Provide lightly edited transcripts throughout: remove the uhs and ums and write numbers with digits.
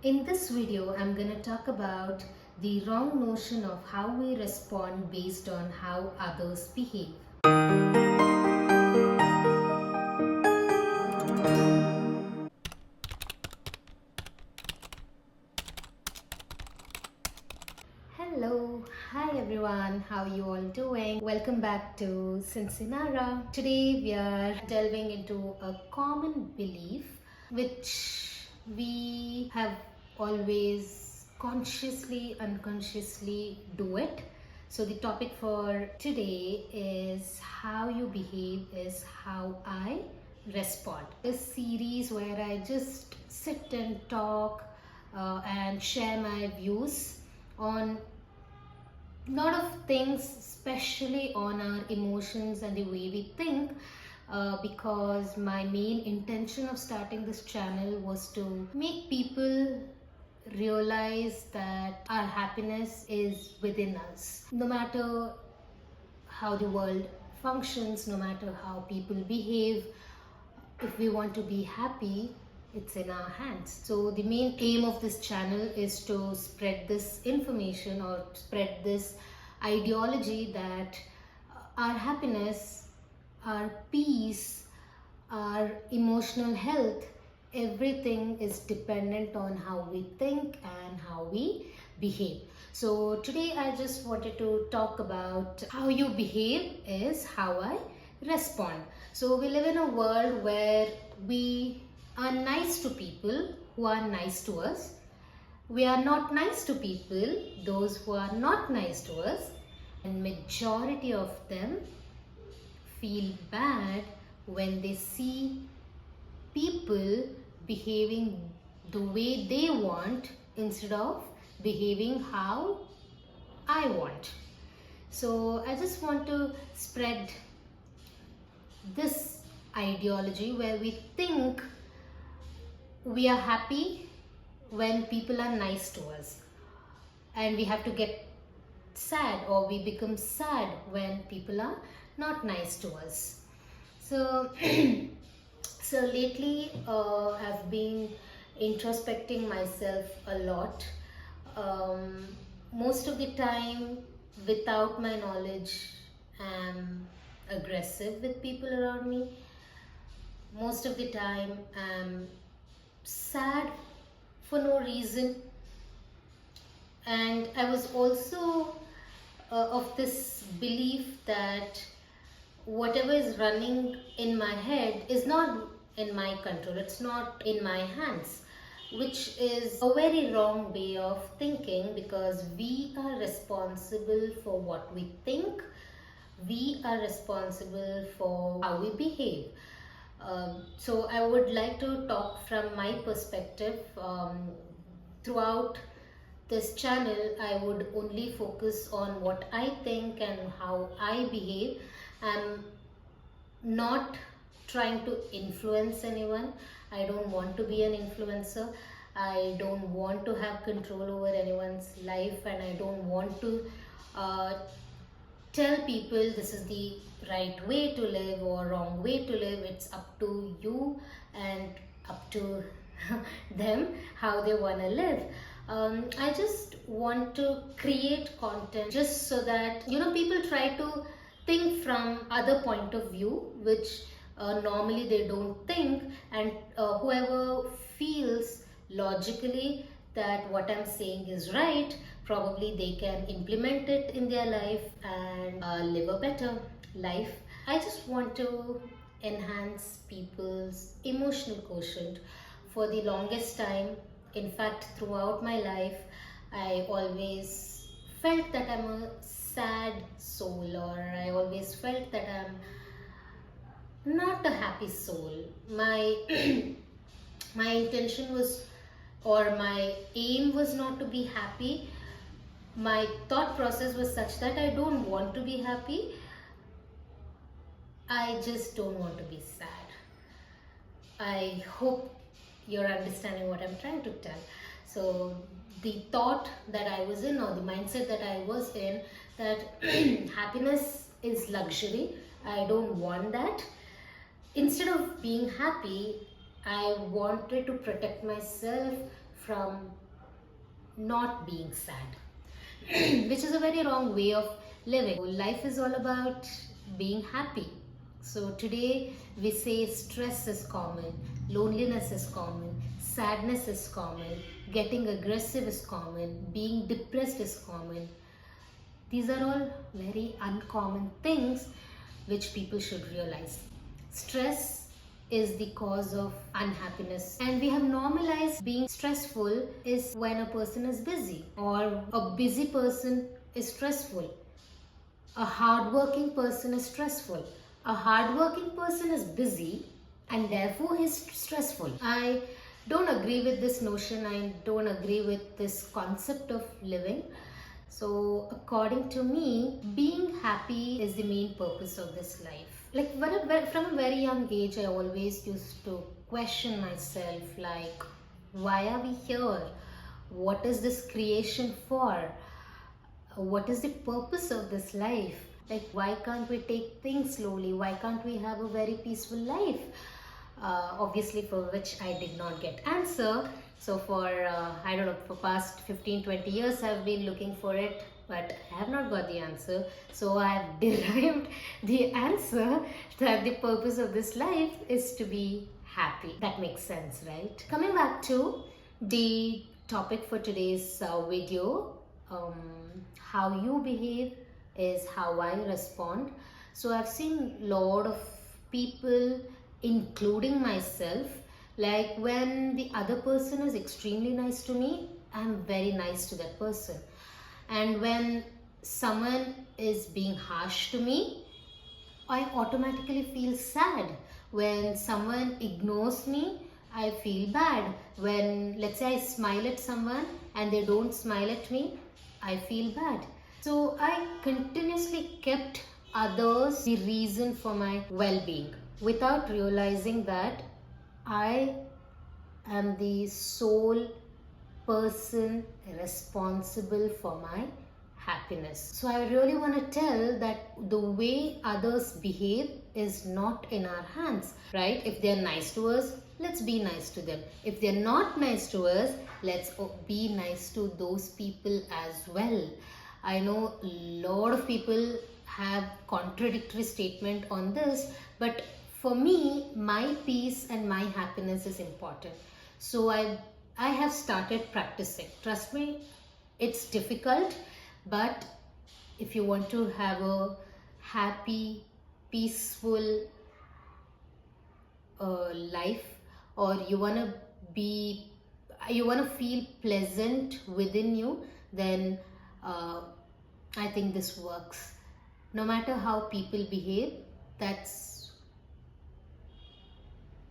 In this video, I'm going to talk about the wrong notion of how we respond based on how others behave. Hello, hi everyone, how are you all doing? Welcome back to Cincinnati. Today we are delving into a common belief which we have always consciously, unconsciously do it. So the topic for today is how you behave is how I respond. This series where I just sit and talk and share my views on lot of things, especially on our emotions and the way we think, because my main intention of starting this channel was to make people realize that our happiness is within us. No matter how the world functions, no matter how people behave, if we want to be happy, it's in our hands. So the main aim of this channel is to spread this information or spread this ideology that our happiness, our peace, our emotional health, everything is dependent on how we think and how we behave. So today I just wanted to talk about how you behave is how I respond. So we live in a world where we are nice to people who are nice to us. We are not nice to people, those who are not nice to us, and majority of them feel bad when they see people behaving the way they want instead of behaving how I want. So I just want to spread this ideology where we think we are happy when people are nice to us, and we have to get sad or we become sad when people are not nice to us. So so lately I've been introspecting myself a lot, most of the time without my knowledge. I'm aggressive with people around me. Most of the time I'm sad for no reason, and I was also of this belief that whatever is running in my head is not in my control, it's not in my hands, which is a very wrong way of thinking, because we are responsible for what we think, we are responsible for how we behave. So I would like to talk from my perspective. Throughout this channel, I would only focus on what I think and how I behave. I'm not trying to influence anyone. I don't want to be an influencer. I don't want to have control over anyone's life, and I don't want to tell people this is the right way to live or wrong way to live. It's up to you and up to them how they want to live. I just want to create content just so that people try to think from other point of view, which normally they don't think, and whoever feels logically that what I'm saying is right, probably they can implement it in their life and live a better life. I just want to enhance people's emotional quotient. For the longest time, in fact throughout my life, I always felt that I'm a sad soul, or I always felt that I'm not a happy soul. My my intention was, or my aim was not to be happy. My thought process was such that I don't want to be happy, I just don't want to be sad. I hope you're understanding what I'm trying to tell. So the thought that I was in, or the mindset that I was in, that happiness is luxury, I don't want that. Instead of being happy, I wanted to protect myself from not being sad, which is a very wrong way of living. Life is all about being happy. So today we say stress is common, loneliness is common, sadness is common, getting aggressive is common, being depressed is common. These are all very uncommon things which people should realize. Stress is the cause of unhappiness, and we have normalized being stressful is when a person is busy, or a busy person is stressful. A hardworking person is stressful. A hardworking person is busy and therefore he's stressful. I don't agree with this notion. I don't agree with this concept of living. So according to me, being happy is the main purpose of this life. Like from a very young age, I always used to question myself, like, why are we here? What is this creation for? What is the purpose of this life? Like, why can't we take things slowly? Why can't we have a very peaceful life? Obviously, for which I did not get answer. So for I don't know, for past 15-20 years I've been looking for it, but I have not got the answer. So I have derived the answer that the purpose of this life is to be happy. That makes sense, right? Coming back to the topic for today's video, how you behave is how I respond. So I've seen a lot of people, including myself, like when the other person is extremely nice to me, I'm very nice to that person. And when someone is being harsh to me, I automatically feel sad. When someone ignores me, I feel bad. When, let's say, I smile at someone and they don't smile at me, I feel bad. So I continuously kept others the reason for my well-being without realizing that I am the sole person responsible for my happiness. So I really want to tell that the way others behave is not in our hands, right? If they're nice to us, let's be nice to them. If they're not nice to us, let's be nice to those people as well. I know a lot of people have contradictory statement on this, but for me, my peace and my happiness is important. So I have started practicing. Trust me, it's difficult, but if you want to have a happy, peaceful life, or you want to feel pleasant within you, then I think this works. No matter how people behave, that's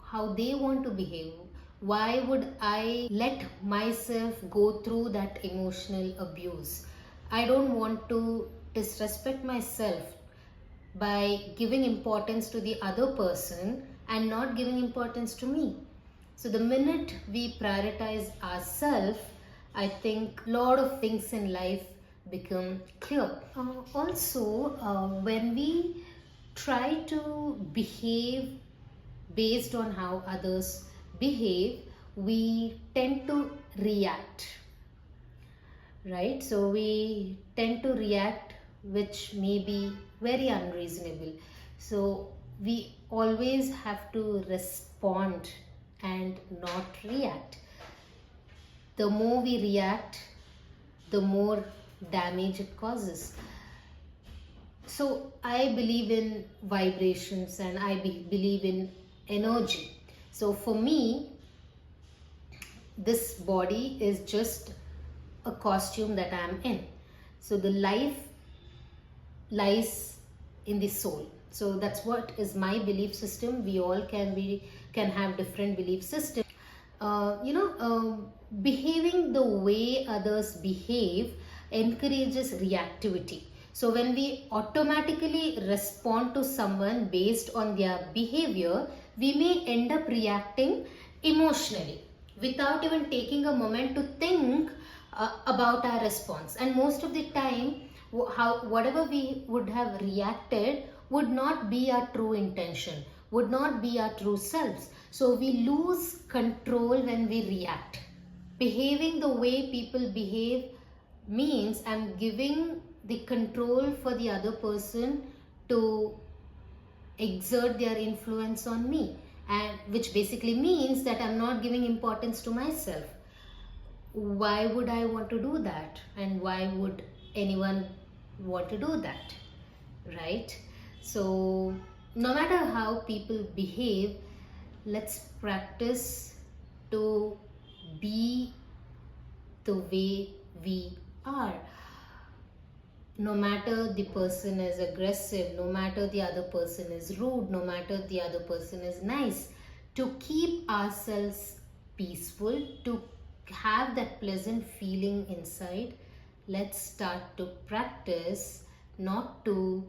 how they want to behave. Why would I let myself go through that emotional abuse? I don't want to disrespect myself by giving importance to the other person and not giving importance to me. So the minute we prioritize ourselves, I think a lot of things in life become clear. When we try to behave based on how others behave, we tend to react, right? So we tend to react, which may be very unreasonable. So we always have to respond and not react. The more we react, the more damage it causes. So I believe in vibrations and I believe in energy. So for me, this body is just a costume that I am in. So the life lies in the soul. So that's what is my belief system. We all can have different belief systems. Behaving the way others behave encourages reactivity. So when we automatically respond to someone based on their behavior, we may end up reacting emotionally without even taking a moment to think about our response. And most of the time, whatever we would have reacted would not be our true intention, would not be our true selves. So we lose control when we react. Behaving the way people behave means I'm giving the control for the other person to exert their influence on me, and which basically means that I'm not giving importance to myself. Why would I want to do that, and why would anyone want to do that, right? So no matter how people behave, let's practice to be the way we are. No matter the person is aggressive, no matter the other person is rude, no matter the other person is nice, to keep ourselves peaceful, to have that pleasant feeling inside, let's start to practice not to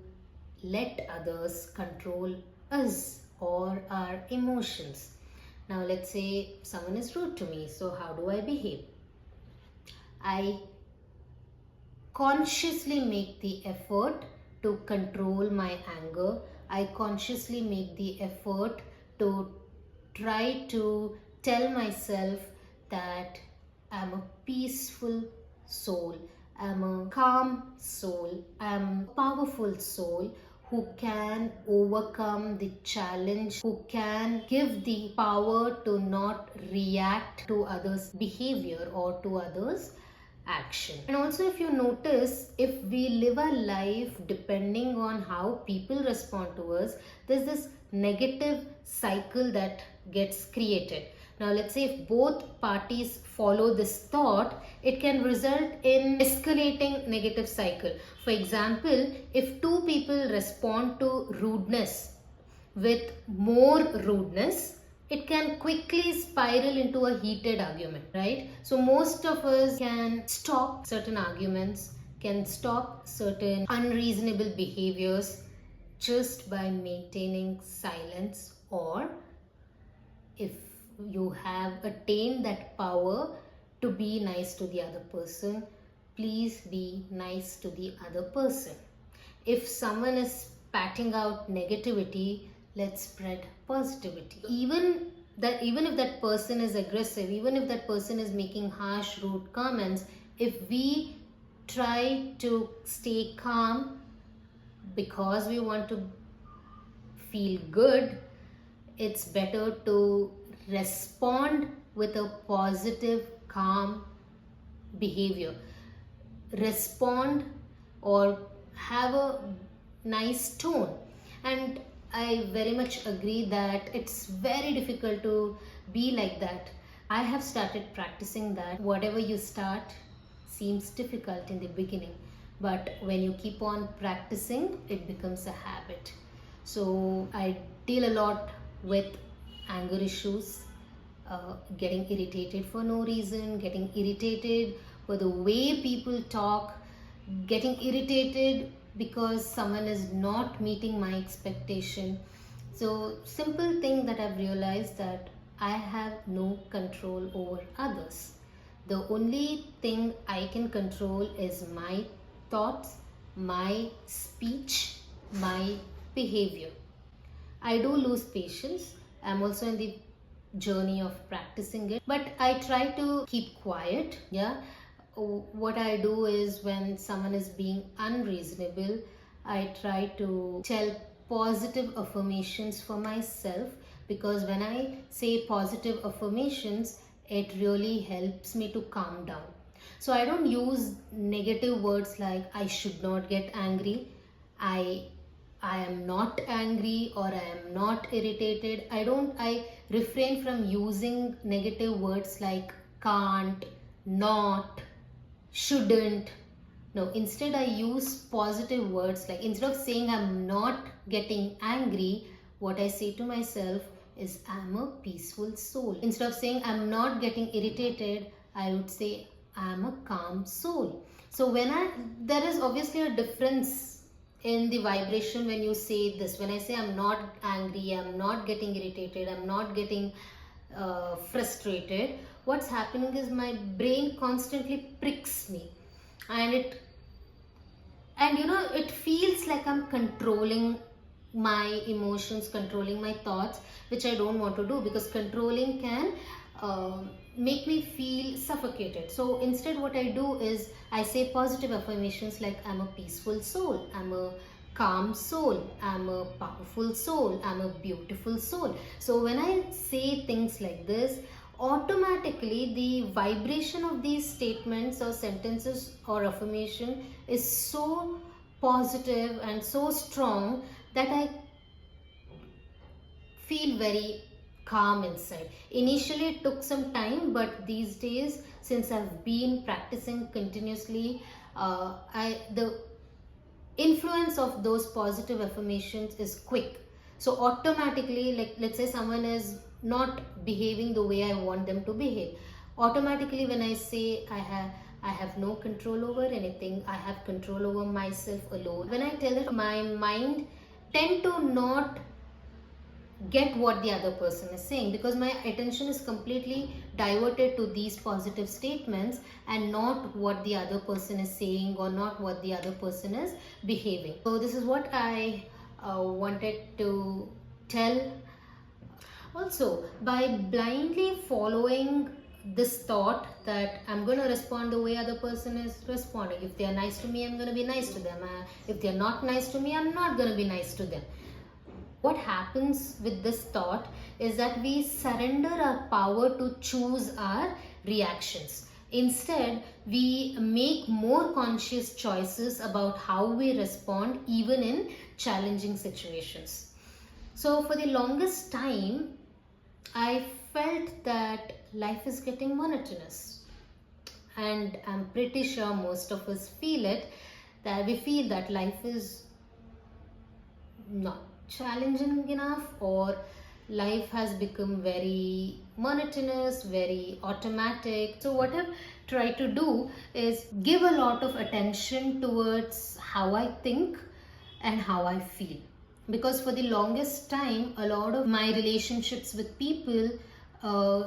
let others control us or our emotions. Now, let's say someone is rude to me, so how do I behave? I consciously make the effort to control my anger. I consciously make the effort to try to tell myself that I'm a peaceful soul, I'm a calm soul, I'm a powerful soul who can overcome the challenge, who can give the power to not react to others' behavior or to others' action. And also, if you notice, if we live our life depending on how people respond to us, there's this negative cycle that gets created. Now, let's say if both parties follow this thought, it can result in escalating negative cycle. For example, if two people respond to rudeness with more rudeness, it can quickly spiral into a heated argument, right? So most of us can stop certain arguments, can stop certain unreasonable behaviors just by maintaining silence, or if you have attained that power to be nice to the other person, please be nice to the other person. If someone is patting out negativity, let's spread positivity. Even if that person is aggressive, even if that person is making harsh, rude comments, if we try to stay calm because we want to feel good, it's better to respond with a positive, calm behavior. Respond or have a nice tone. And I very much agree that it's very difficult to be like that. I have started practicing that. Whatever you start seems difficult in the beginning, but when you keep on practicing, it becomes a habit. So I deal a lot with anger issues, getting irritated for no reason, getting irritated for the way people talk, getting irritated because someone is not meeting my expectation. So simple thing that I've realized, that I have no control over others. The only thing I can control is my thoughts, my speech, my behavior. I do lose patience. I'm also in the journey of practicing it, but I try to keep quiet. Yeah. What I do is, when someone is being unreasonable, I try to tell positive affirmations for myself, because when I say positive affirmations, it really helps me to calm down. So I don't use negative words like I should not get angry, I am not angry, or I am not irritated. I refrain from using negative words like can't, not, shouldn't. No, instead I use positive words, like instead of saying I'm not getting angry, what I say to myself is I'm a peaceful soul. Instead of saying I'm not getting irritated, I would say I'm a calm soul. So there is obviously a difference in the vibration when you say this. When I say I'm not angry, I'm not getting irritated, I'm not getting frustrated, what's happening is my brain constantly pricks me, and it feels like I'm controlling my emotions, controlling my thoughts, which I don't want to do, because controlling can make me feel suffocated. So instead, what I do is I say positive affirmations like I'm a peaceful soul, I'm a calm soul, I'm a powerful soul, I'm a beautiful soul. So when I say things like this, automatically the vibration of these statements or sentences or affirmation is so positive and so strong that I feel very calm inside. Initially, it took some time, but these days, since I've been practicing continuously, the influence of those positive affirmations is quick. So automatically, like let's say someone is not behaving the way I want them to behave. Automatically, when I say I have no control over anything, I have control over myself alone. When I tell that, my mind tend to not get what the other person is saying, because my attention is completely diverted to these positive statements and not what the other person is saying or not what the other person is behaving. So this is what I wanted to tell. Also, by blindly following this thought that I'm going to respond the way other person is responding, if they are nice to me, I'm going to be nice to them. If they're not nice to me, I'm not going to be nice to them. What happens with this thought is that we surrender our power to choose our reactions. Instead, we make more conscious choices about how we respond even in challenging situations. So for the longest time, I felt that life is getting monotonous. And I'm pretty sure most of us feel it, that we feel that life is not challenging enough, or life has become very monotonous, very automatic. So what I've tried to do is give a lot of attention towards how I think and how I feel, because for the longest time a lot of my relationships with people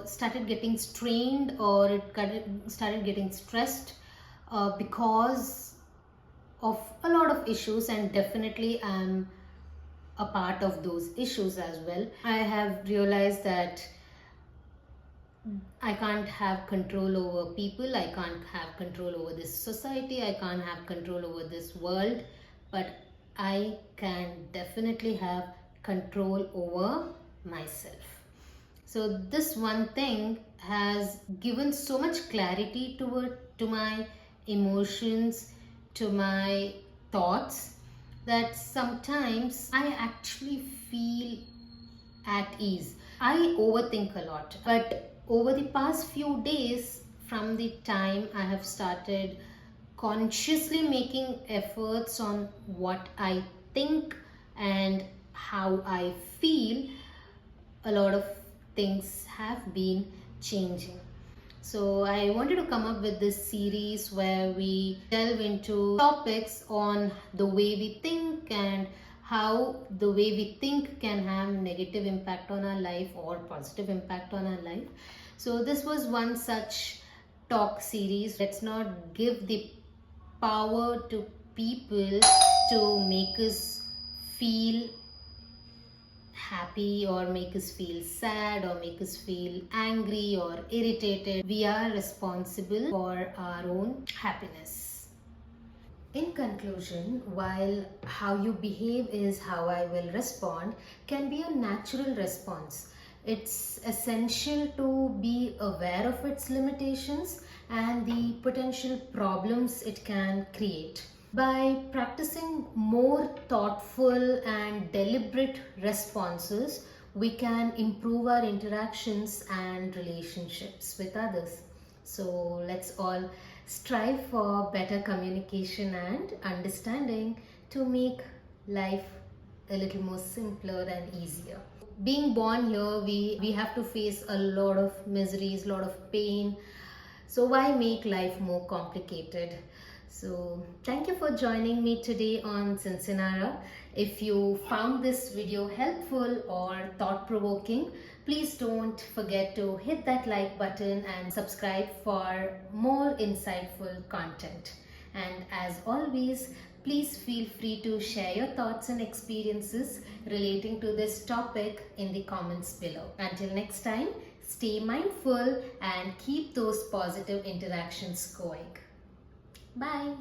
started getting strained, or started getting stressed because of a lot of issues, and definitely I'm a part of those issues as well. I have realized that I can't have control over people, I can't have control over this society, I can't have control over this world, but I can definitely have control over myself. So this one thing has given so much clarity to my emotions, to my thoughts, that sometimes I actually feel at ease. I overthink a lot, but over the past few days, from the time I have started consciously making efforts on what I think and how I feel, a lot of things have been changing. So I wanted to come up with this series where we delve into topics on the way we think and how the way we think can have negative impact on our life or positive impact on our life. So this was one such talk series. Let's not give the power to people to make us feel happy or make us feel sad or make us feel angry or irritated. We are responsible for our own happiness. In conclusion, while how you behave is how I will respond can be a natural response, it's essential to be aware of its limitations and the potential problems it can create. By practicing more thoughtful and deliberate responses, we can improve our interactions and relationships with others. So let's all strive for better communication and understanding to make life a little more simpler and easier. Being born here, we have to face a lot of miseries, a lot of pain. So why make life more complicated? So thank you for joining me today on Cincinara. If you found this video helpful or thought-provoking, please don't forget to hit that like button and subscribe for more insightful content. And as always, please feel free to share your thoughts and experiences relating to this topic in the comments below. Until next time, stay mindful, and keep those positive interactions going. Bye.